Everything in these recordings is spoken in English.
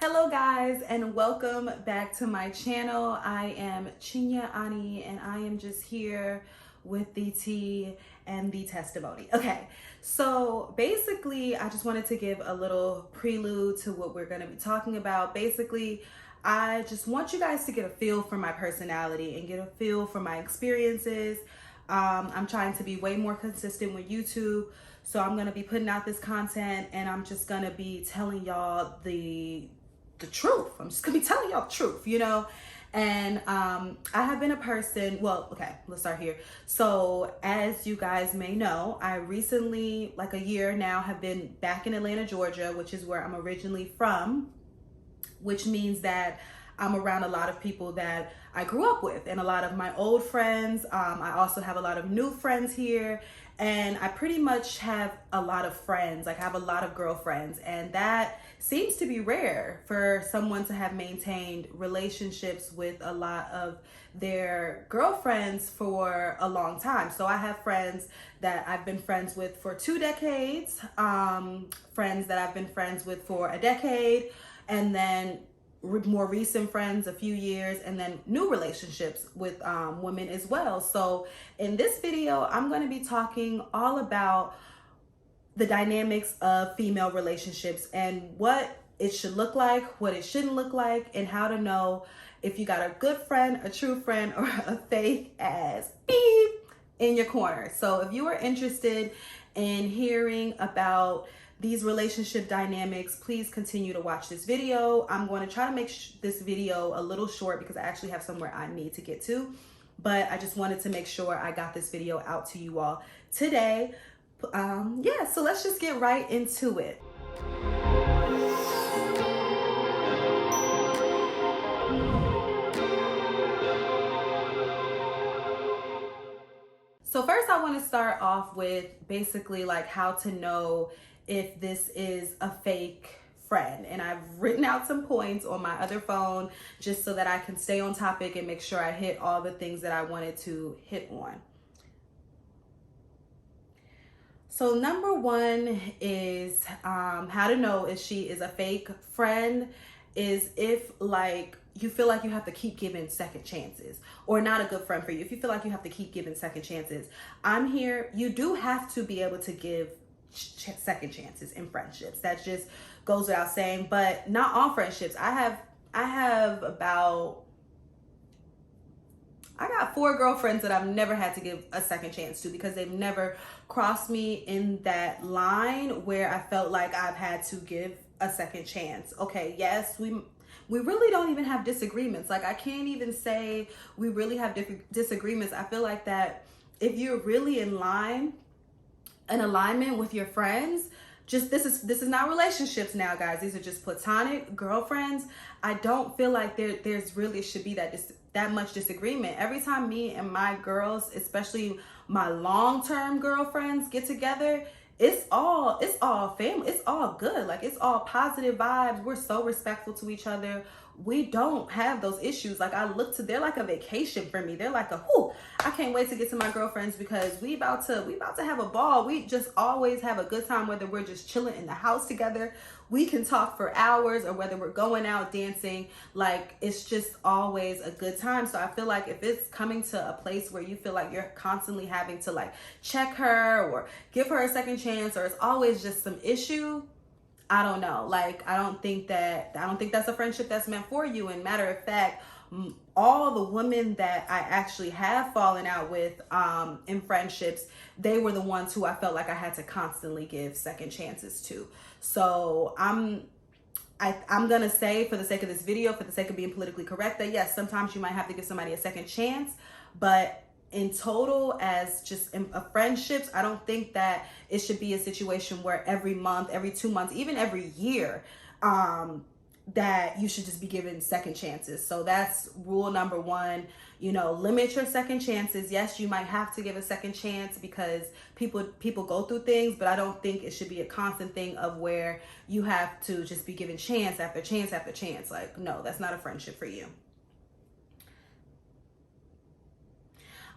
Hello guys, and welcome back to my channel. I am Chinya Ani and I am just here with the tea and the testimony. Okay, so basically I just wanted to give a little prelude to what we're going to be talking about. Basically, I just want you guys to get a feel for my personality and get a feel for my experiences. I'm trying to be way more consistent with YouTube. So I'm going to be putting out this content and I'm just going to be telling y'all the truth. I'm just gonna be telling y'all the truth, And I have been a person, well, okay, let's start here. So as you guys may know, I recently, like a year now, have been back in Atlanta, Georgia, which is where I'm originally from, which means that I'm around a lot of people that I grew up with and a lot of my old friends. I also have a lot of new friends here, and I pretty much have a lot of friends. Like I have a lot of girlfriends, and that seems to be rare for someone to have maintained relationships with a lot of their girlfriends for a long time. So I have friends that I've been friends with for 2 decades, friends that I've been friends with for a decade, and then more recent friends a few years, and then new relationships with women as well. So in this video, I'm going to be talking all about the dynamics of female relationships and what it should look like, what it shouldn't look like, and how to know if you got a good friend, a true friend, or a fake ass beep in your corner. So if you are interested in hearing about these relationship dynamics, please continue to watch this video. I'm going to try to make this video a little short because I actually have somewhere I need to get to, but I just wanted to make sure I got this video out to you all today. Yeah, so let's just get right into it. So first I want to start off with basically like how to know if this is a fake friend. And I've written out some points on my other phone just so that I can stay on topic and make sure I hit all the things that I wanted to hit on. So number one is how to know if she is a fake friend is if like you feel like you have to keep giving second chances, or not a good friend for you. If you feel like you have to keep giving second chances, I'm here. You do have to be able to give second chances in friendships. That just goes without saying, but not all friendships. I got 4 girlfriends that I've never had to give a second chance to because they've never crossed me in that line where I felt like I've had to give a second chance. Okay, yes, we really don't even have disagreements. Like I can't even say we really have different disagreements. I feel like that if you're really in alignment with your friends, just this is not relationships now, guys. These are just platonic girlfriends. I don't feel like there's really should be that much disagreement. Every time me and my girls, especially my long-term girlfriends, get together, it's all family. It's all good. Like it's all positive vibes. We're so respectful to each other. We don't have those issues. Like they're like a vacation for me. They're like I can't wait to get to my girlfriends because we about to have a ball. We just always have a good time, whether we're just chilling in the house together. We can talk for hours, or whether we're going out dancing. Like it's just always a good time. So I feel like if it's coming to a place where you feel like you're constantly having to like check her or give her a second chance, or it's always just some issue, I don't know. Like I don't think that's a friendship that's meant for you. And matter of fact, all the women that I actually have fallen out with in friendships, they were the ones who I felt like I had to constantly give second chances to. So I'm gonna say, for the sake of this video, for the sake of being politically correct, that yes, sometimes you might have to give somebody a second chance, but in total, as just in friendships, I don't think that it should be a situation where every month, every 2 months, even every year, that you should just be given second chances. So that's rule number one. Limit your second chances. Yes, you might have to give a second chance because people go through things, but I don't think it should be a constant thing of where you have to just be given chance after chance after chance. Like, no, that's not a friendship for you.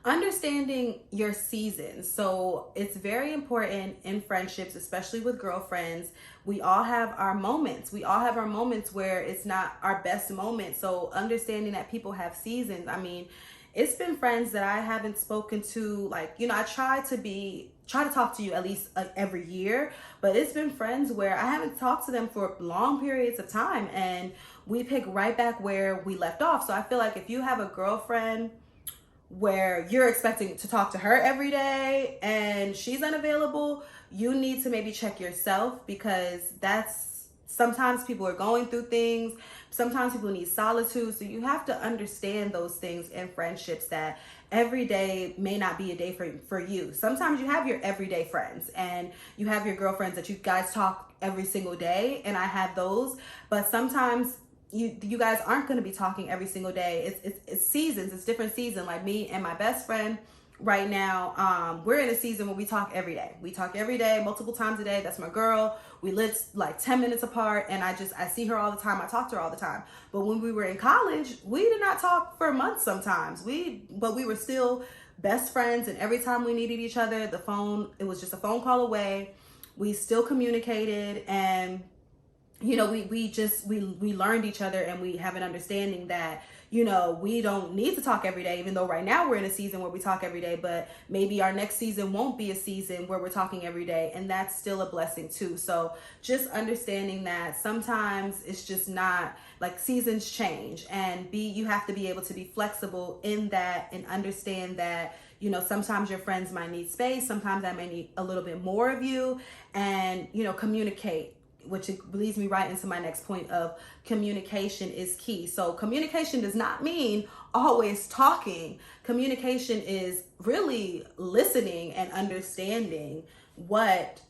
understanding your seasons. So it's very important in friendships, especially with girlfriends. We all have our moments. We all have our moments where it's not our best moment. So understanding that people have seasons. I mean, it's been friends that I haven't spoken to, like, I try to talk to you at least every year, but it's been friends where I haven't talked to them for long periods of time, and we pick right back where we left off. So I feel like if you have a girlfriend where you're expecting to talk to her every day and she's unavailable, you need to maybe check yourself, because that's sometimes people are going through things. Sometimes people need solitude. So you have to understand those things in friendships, that every day may not be a day for you. Sometimes you have your everyday friends and you have your girlfriends that you guys talk every single day, and I have those. But sometimes you guys aren't going to be talking every single day. It's seasons. It's different seasons. Like me and my best friend right now, we're in a season where we talk every day. We talk every day, multiple times a day. That's my girl. We live like 10 minutes apart, and I see her all the time. I talk to her all the time. But when we were in college, we did not talk for months sometimes. But we were still best friends, and every time we needed each other, it was just a phone call away. We still communicated, and we learned each other, and we have an understanding that, we don't need to talk every day, even though right now we're in a season where we talk every day, but maybe our next season won't be a season where we're talking every day, and that's still a blessing too. So just understanding that sometimes it's just not, like, seasons change, and you have to be able to be flexible in that, and understand that, sometimes your friends might need space, sometimes I may need a little bit more of you, and, communicate, which leads me right into my next point of communication is key. So communication does not mean always talking. Communication is really listening and understanding what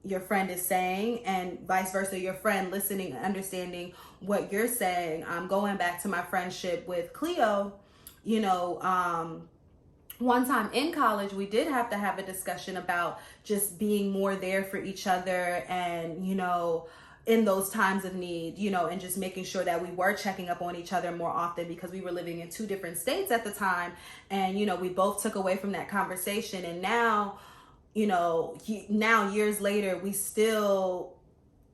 your friend is saying, and vice versa, your friend listening and understanding what you're saying. Going back to my friendship with Cleo, one time in college, we did have to have a discussion about just being more there for each other, and, in those times of need, and just making sure that we were checking up on each other more often, because we were living in two different states at the time. And, we both took away from that conversation. And now, now years later, we still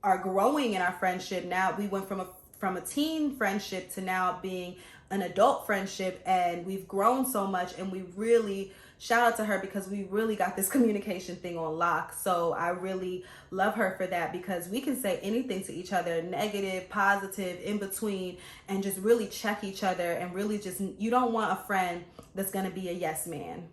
are growing in our friendship. Now we went from a teen friendship to now being an adult friendship, and we've grown so much, and we really shout out to her, because we really got this communication thing on lock. So I really love her for that, because we can say anything to each other, negative, positive, in between, and just really check each other. And really just, you don't want a friend that's going to be a yes man.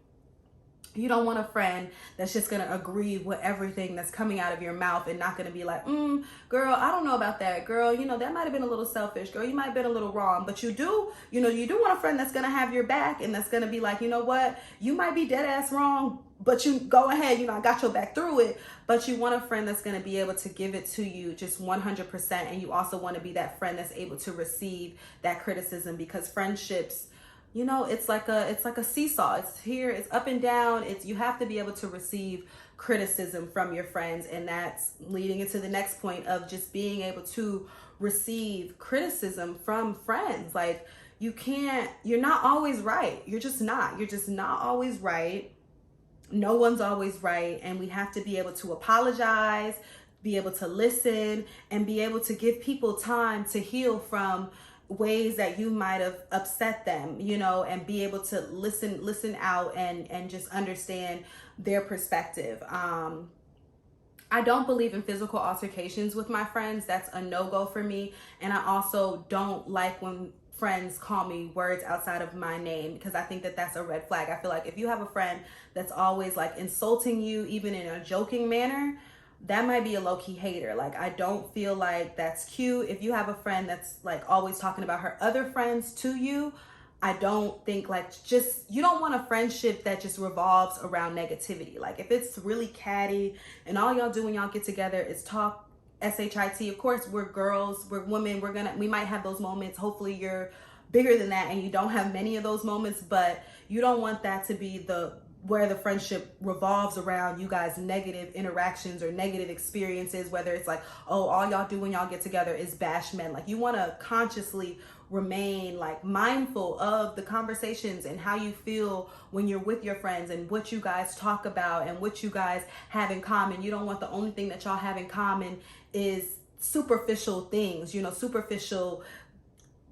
You don't want a friend that's just going to agree with everything that's coming out of your mouth, and not going to be like, girl, I don't know about that. Girl, that might have been a little selfish. Girl, you might have been a little wrong. But you do want a friend that's going to have your back, and that's going to be like, you know what? You might be dead ass wrong, but you go ahead. I got your back through it. But you want a friend that's going to be able to give it to you just 100%. And you also want to be that friend that's able to receive that criticism, because friendships, it's like a seesaw. It's up and down. You have to be able to receive criticism from your friends. And that's leading into the next point of just being able to receive criticism from friends. Like, you're not always right. You're just not always right. No one's always right. And we have to be able to apologize, be able to listen, and be able to give people time to heal from ways that you might have upset them, and be able to listen out and just understand their perspective. I don't believe in physical altercations with my friends. That's a no-go for me. And I also don't like when friends call me words outside of my name, because I think that that's a red flag. I feel like if you have a friend that's always like insulting you, even in a joking manner, that might be a low-key hater. Like, I don't feel like that's cute. If you have a friend that's like always talking about her other friends to you, I don't think, you don't want a friendship that just revolves around negativity. Like, if it's really catty and all y'all do when y'all get together is talk SHIT, of course, we're girls, we're women, we might have those moments. Hopefully you're bigger than that and you don't have many of those moments, but you don't want that to be the where the friendship revolves around you guys' negative interactions or negative experiences, whether it's like, oh, all y'all do when y'all get together is bash men. Like, you want to consciously remain like mindful of the conversations and how you feel when you're with your friends and what you guys talk about and what you guys have in common. You don't want the only thing that y'all have in common is superficial things, you know, superficial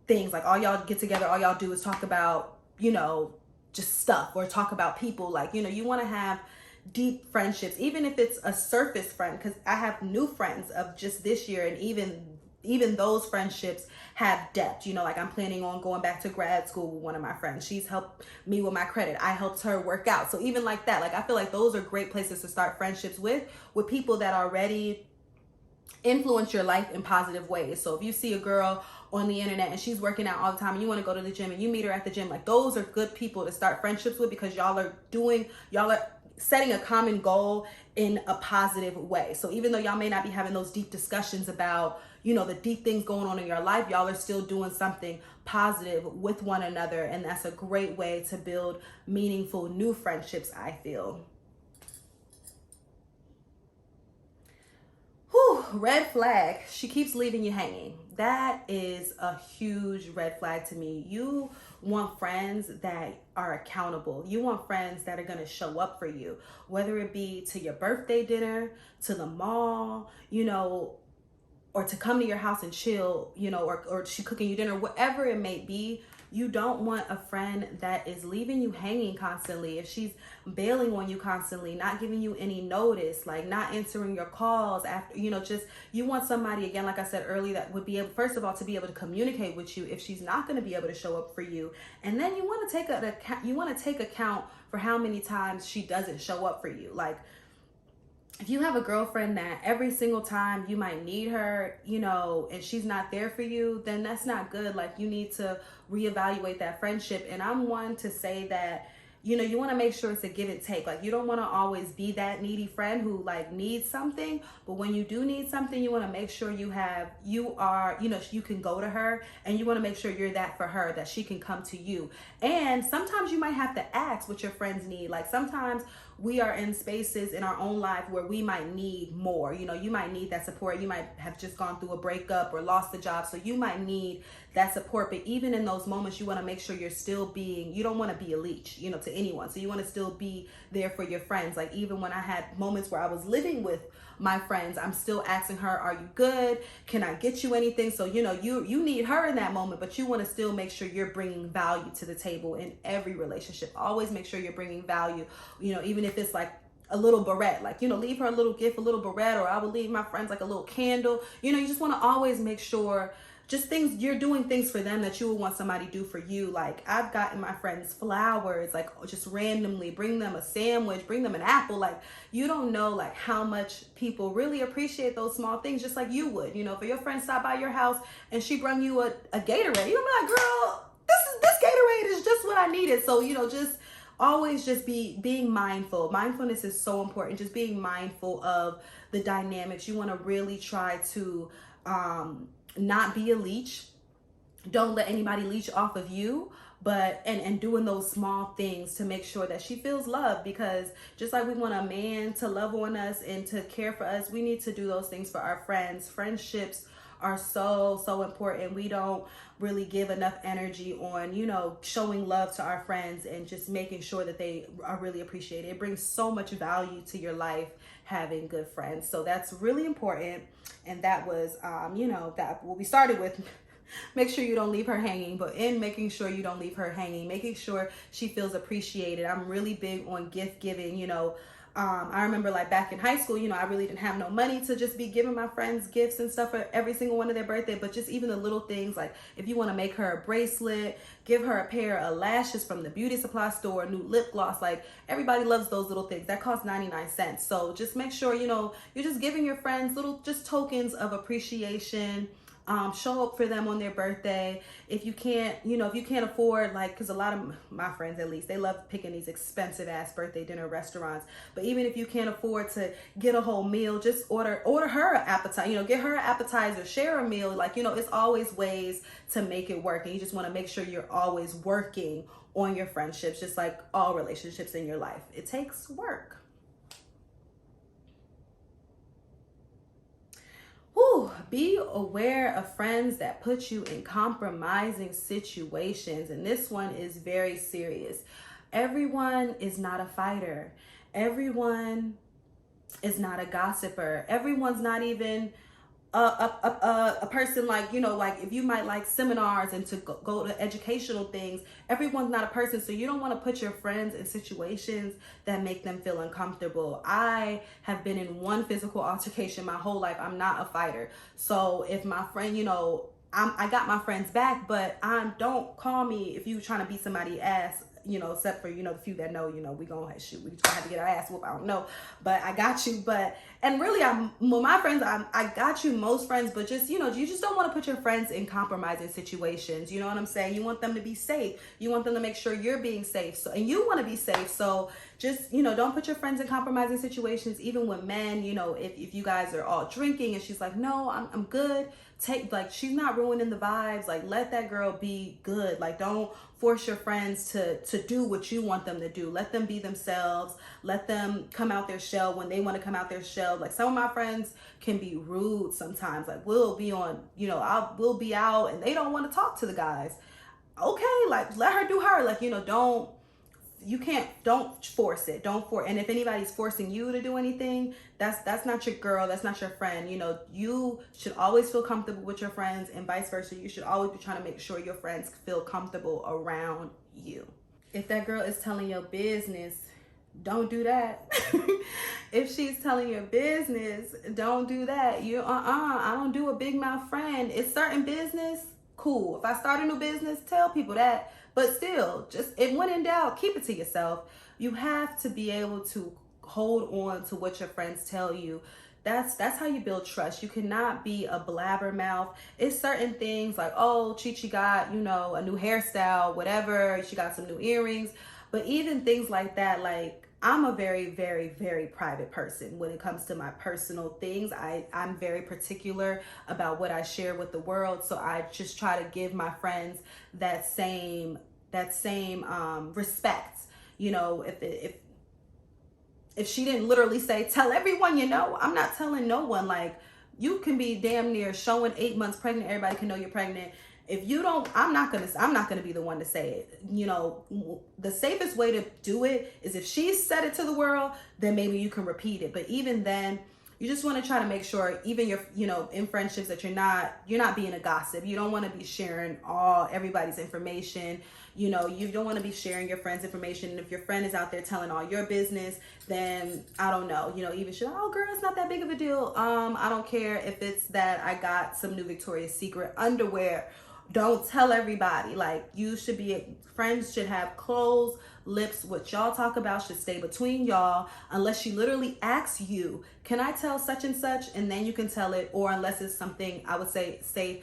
things. Like, all y'all get together, all y'all do is talk about, you know, just stuff, or talk about people. Like, you know, you want to have deep friendships, even if it's a surface friend, because I have new friends of just this year, and even those friendships have depth. You know, like, I'm planning on going back to grad school with one of my friends. She's helped me with my credit. I helped her work out. So even like that, like, I feel like those are great places to start friendships with people that already influence your life in positive ways. So if you see a girl on the internet and she's working out all the time and you want to go to the gym and you meet her at the gym, like, those are good people to start friendships with, because y'all are setting a common goal in a positive way. So even though y'all may not be having those deep discussions about, you know, the deep things going on in your life, y'all are still doing something positive with one another. And that's a great way to build meaningful new friendships, I feel. Whew, red flag. She keeps leaving you hanging. That is a huge red flag to me. You want friends that are accountable. You want friends that are going to show up for you, whether it be to your birthday dinner, to the mall, you know, or to come to your house and chill, you know, or she cooking you dinner, whatever it may be. You don't want a friend that is leaving you hanging constantly. If she's bailing on you constantly, not giving you any notice, like not answering your calls after, you know, just, you want somebody, again, like I said earlier, that would be able, first of all, to be able to communicate with you if she's not going to be able to show up for you. And then you want to take account for how many times she doesn't show up for you. Like, if you have a girlfriend that every single time you might need her, you know, and she's not there for you, then that's not good. Like, you need to reevaluate that friendship. And I'm one to say that, you know, you want to make sure it's a give and take. Like, you don't want to always be that needy friend who like needs something, but when you do need something, you want to make sure you can go to her, and you want to make sure you're that for her, that she can come to you. And sometimes you might have to ask what your friends need. Like, sometimes we are in spaces in our own life where we might need more. You know, you might need that support. You might have just gone through a breakup or lost a job, so you might need that support. But even in those moments, you want to make sure you're still being, you don't want to be a leech, you know, to anyone. So you want to still be there for your friends. Like, even when I had moments where I was living with my friends, I'm still asking her, are you good? Can I get you anything? So, you know, you need her in that moment, but you want to still make sure you're bringing value to the table in every relationship. Always make sure you're bringing value, you know, even if it's like a little barrette, like, you know, leave her a little gift, a little barrette, or I would leave my friends like a little candle. You know, you just want to always make sure just things, you're doing things for them that you would want somebody to do for you. Like, I've gotten my friends flowers, like, just randomly, bring them a sandwich, bring them an apple. Like, you don't know like how much people really appreciate those small things, just like you would. You know, if your friend stopped by your house and she brought you a Gatorade, you'll be like, girl, this Gatorade is just what I needed. So, you know, just always just being mindful. Mindfulness is so important. Just being mindful of the dynamics. You want to really try to not be a leech. Don't let anybody leech off of you, but and doing those small things to make sure that she feels loved, because just like we want a man to love on us and to care for us, we need to do those things for our friends. Friendships are so important. We don't really give enough energy on, you know, showing love to our friends and just making sure that they are really appreciated. It brings so much value to your life having good friends. So that's really important. And that was, you know, that what we started with. Make sure you don't leave her hanging, but in making sure you don't leave her hanging, making sure she feels appreciated. I'm really big on gift giving, you know. I remember like back in high school, you know, I really didn't have no money to just be giving my friends gifts and stuff for every single one of their birthday, but just even the little things, like if you want to make her a bracelet, give her a pair of lashes from the beauty supply store, a new lip gloss, like everybody loves those little things. That costs 99 cents. So just make sure, you know, you're just giving your friends little just tokens of appreciation, Show up for them on their birthday. If you can't, if you can't afford, like, because a lot of my friends, at least, they love picking these expensive ass birthday dinner restaurants. But even if you can't afford to get a whole meal, just order her an appetizer, get her an appetizer, share a meal. Like, it's always ways to make it work. And you just want to make sure you're always working on your friendships, just like all relationships in your life. It takes work. Be aware of friends that put you in compromising situations. And this one is very serious. Everyone is not a fighter. Everyone is not a gossiper. Everyone's not even a person like, like if you might like seminars and to go to educational things, everyone's not a person. So you don't want to put your friends in situations that make them feel uncomfortable. I have been in one physical altercation my whole life. I'm not a fighter. So if my friend, I got my friends back, but don't call me if you trying to beat somebody's ass. Except for, the few that know, we gonna have to get our ass whooped. I don't know, but I got you. And really, my friends, I got you, most friends, but just, you just don't want to put your friends in compromising situations. You know what I'm saying? You want them to be safe. You want them to make sure you're being safe. So, and you want to be safe. So just, don't put your friends in compromising situations, even with men, if you guys are all drinking and she's like, no, I'm good. She's not ruining the vibes. Like, let that girl be good. Like, don't force your friends to do what you want them to do. Let them be themselves. Let them come out their shell when they want to come out their shell. Like, some of my friends can be rude sometimes. Like, we'll be on, we'll be out and they don't want to talk to the guys. Okay, like, let her do her. Like, don't force it. And if anybody's forcing you to do anything, that's not your girl. That's not your friend. You should always feel comfortable with your friends, and vice versa. You should always be trying to make sure your friends feel comfortable around you. If that girl is telling your business, don't do that. If she's telling your business, don't do that. I don't do a big mouth friend. It's certain business, cool. If I start a new business, tell people that. But still, just when in doubt, keep it to yourself. You have to be able to hold on to what your friends tell you. That's how you build trust. You cannot be a blabbermouth. It's certain things like, oh, Chi got, a new hairstyle, whatever. She got some new earrings. But even things like that, like, I'm a very, very, very private person when it comes to my personal things. I'm very particular about what I share with the world. So I just try to give my friends that same respect. If she didn't literally say, tell everyone, I'm not telling no one. Like, you can be damn near showing 8 months pregnant. Everybody can know you're pregnant. If you don't, I'm not gonna be the one to say it. The safest way to do it is if she said it to the world, then maybe you can repeat it. But even then, you just want to try to make sure, even in friendships, that you're not being a gossip. You don't want to be sharing everybody's information. You don't want to be sharing your friend's information. And if your friend is out there telling all your business, then I don't know, even should, oh girl, it's not that big of a deal. I don't care if it's that I got some new Victoria's Secret underwear. Don't tell everybody. Like, friends should have closed lips. What y'all talk about should stay between y'all, unless she literally asks you, can I tell such and such? And then you can tell it, or unless it's something, I would say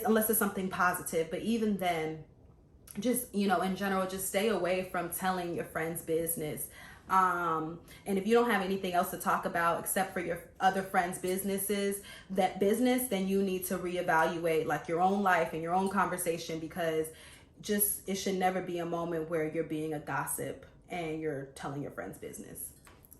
unless it's something positive. But even then, just, in general, just stay away from telling your friend's business. And if you don't have anything else to talk about except for your other friends' then you need to reevaluate, like, your own life and your own conversation, because it should never be a moment where you're being a gossip and you're telling your friend's business.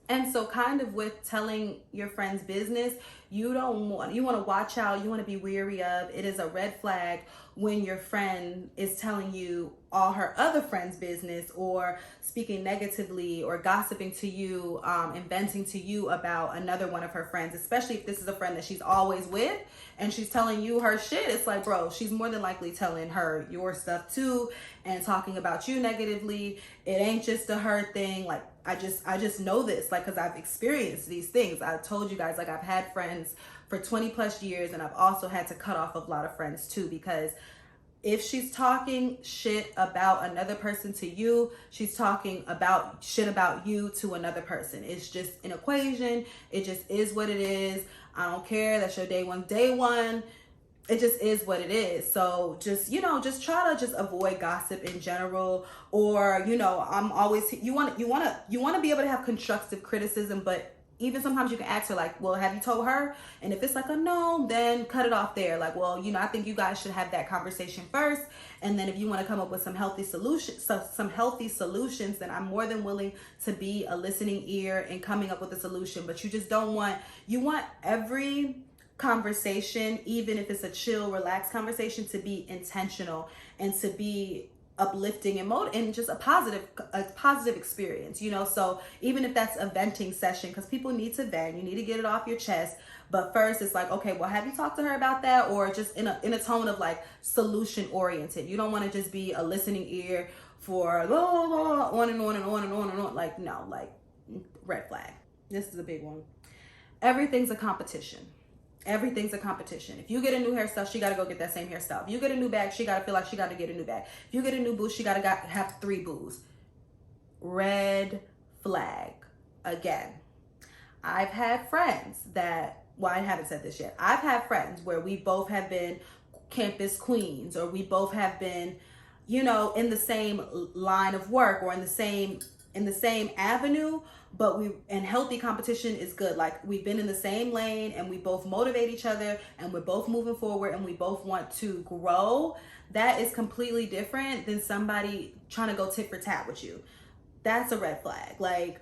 And so kind of with telling your friend's business, you want to watch out, you want to be wary of. It is a red flag when your friend is telling you all her other friends' business, or speaking negatively or gossiping to you, and venting to you about another one of her friends, especially if this is a friend that she's always with and she's telling you her shit. It's like, bro, she's more than likely telling her your stuff too and talking about you negatively. It ain't just a her thing. Like, I just know this, like, because I've experienced these things. I told you guys, like, I've had friends for 20 plus years, and I've also had to cut off a lot of friends too, because if she's talking shit about another person to you, she's talking about shit about you to another person. It's just an equation. It just is what it is. I don't care. That's your day one. it just is what it is. So just, just try to just avoid gossip in general. Or, I'm always, you want to be able to have constructive criticism, but even sometimes you can ask her like, well, have you told her? And if it's like a no, then cut it off there. Like, well, I think you guys should have that conversation first. And then if you want to come up with some healthy solutions, then I'm more than willing to be a listening ear and coming up with a solution. But you just you want every conversation, even if it's a chill, relaxed conversation, to be intentional and to be uplifting and just a positive experience, so even if that's a venting session, because people need to vent, you need to get it off your chest. But first it's like, okay, well, have you talked to her about that? Or just in a tone of like solution oriented. You don't want to just be a listening ear for on and on and on and on and on. Like, no, like, red flag. This is a big one. Everything's a competition. Everything's a competition. If you get a new hairstyle, she got to go get that same hairstyle. If you get a new bag, she got to feel like she got to get a new bag. If you get a new boo, she got to have 3 boos. Red flag. Again, I've had friends I haven't said this yet. I've had friends where we both have been campus queens, or we both have been, in the same line of work, or in the same avenue. But healthy competition is good. Like, we've been in the same lane and we both motivate each other and we're both moving forward and we both want to grow. That is completely different than somebody trying to go tit for tat with you. That's a red flag. Like,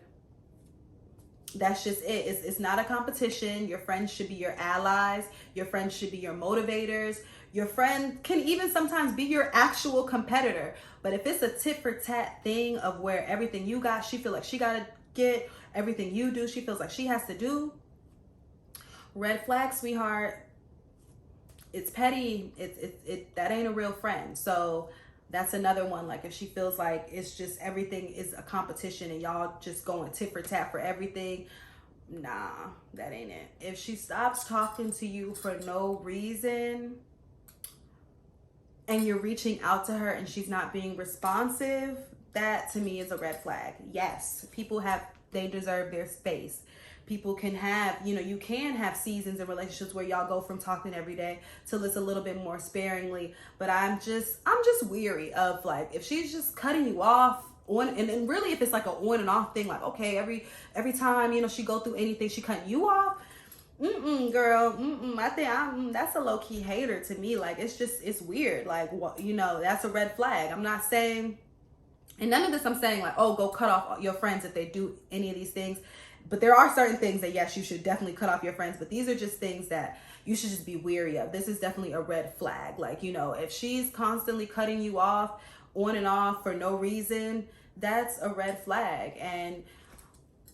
that's just it. It's not a competition. Your friends should be your allies. Your friends should be your motivators. Your friend can even sometimes be your actual competitor. But if it's a tit for tat thing of where everything you got, she feel like she got to get, everything you do, she feels like she has to do, red flag, sweetheart. It's petty. That ain't a real friend. So that's another one. Like, if she feels like it's just everything is a competition and y'all just going tit for tat for everything, nah, that ain't it. If she stops talking to you for no reason and you're reaching out to her and she's not being responsive, that to me is a red flag. Yes, they deserve their space. People can have, you can have seasons in relationships where y'all go from talking every day till it's a little bit more sparingly. But I'm just weary of, like, if she's just cutting you off on, and really if it's like an on and off thing, like, okay, every time, she go through anything, she cutting you off. Girl, I think that's a low-key hater to me. Like, it's weird. Like, that's a red flag. I'm not saying, and none of this I'm saying like, oh, go cut off your friends if they do any of these things. But there are certain things that, yes, you should definitely cut off your friends. But these are just things that you should just be weary of. This is definitely a red flag. Like, if she's constantly cutting you off on and off for no reason, that's a red flag. And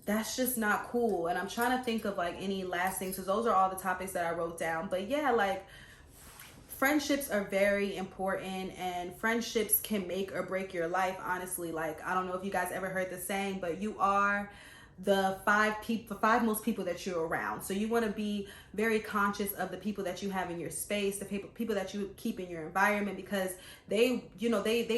that's just not cool. And I'm trying to think of like any last things, because those are all the topics that I wrote down. But yeah, like, friendships are very important, and friendships can make or break your life, honestly. Like, I don't know if you guys ever heard the saying, but you are the five most people that you're around. So you want to be very conscious of the people that you have in your space, the people that you keep in your environment, because they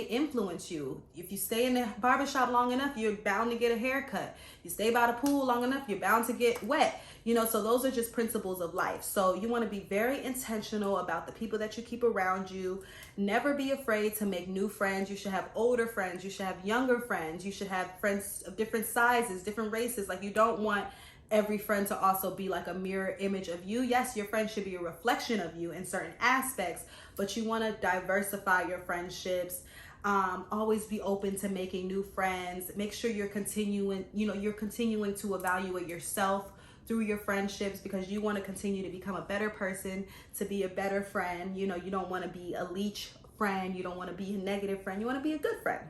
influence you. If you stay in the barbershop long enough, you're bound to get a haircut. You stay by the pool long enough, you're bound to get wet. So those are just principles of life. So you want to be very intentional about the people that you keep around you. Never be afraid to make new friends. You should have older friends. You should have younger friends. You should have friends of different sizes, different races. Like, you don't want every friend to also be like a mirror image of you. Yes, your friends should be a reflection of you in certain aspects, but you want to diversify your friendships. Always be open to making new friends. Make sure you're continuing to evaluate yourself through your friendships, because you want to continue to become a better person, to be a better friend. You don't want to be a leech friend. You don't want to be a negative friend. You want to be a good friend.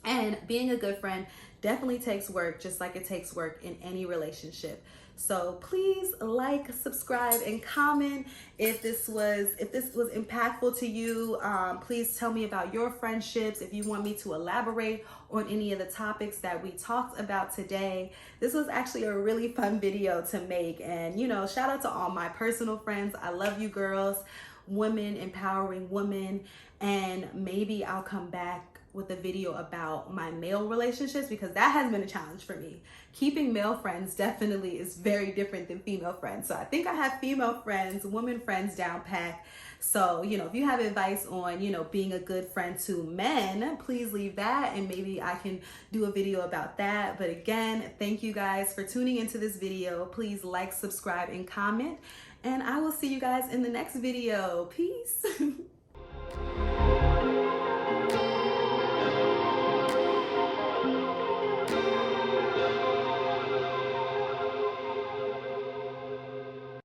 And being a good friend definitely takes work, just like it takes work in any relationship. So please like, subscribe, and comment if this was impactful to you. Please tell me about your friendships, if you want me to elaborate on any of the topics that we talked about today. This was actually a really fun video to make, and shout out to all my personal friends. I love you girls, women empowering women, and maybe I'll come back with a video about my male relationships, because that has been a challenge for me. Keeping male friends definitely is very different than female friends. So I think I have female friends, women friends down pat. So, if you have advice on, being a good friend to men, please leave that and maybe I can do a video about that. But again, thank you guys for tuning into this video. Please like, subscribe, and comment. And I will see you guys in the next video. Peace.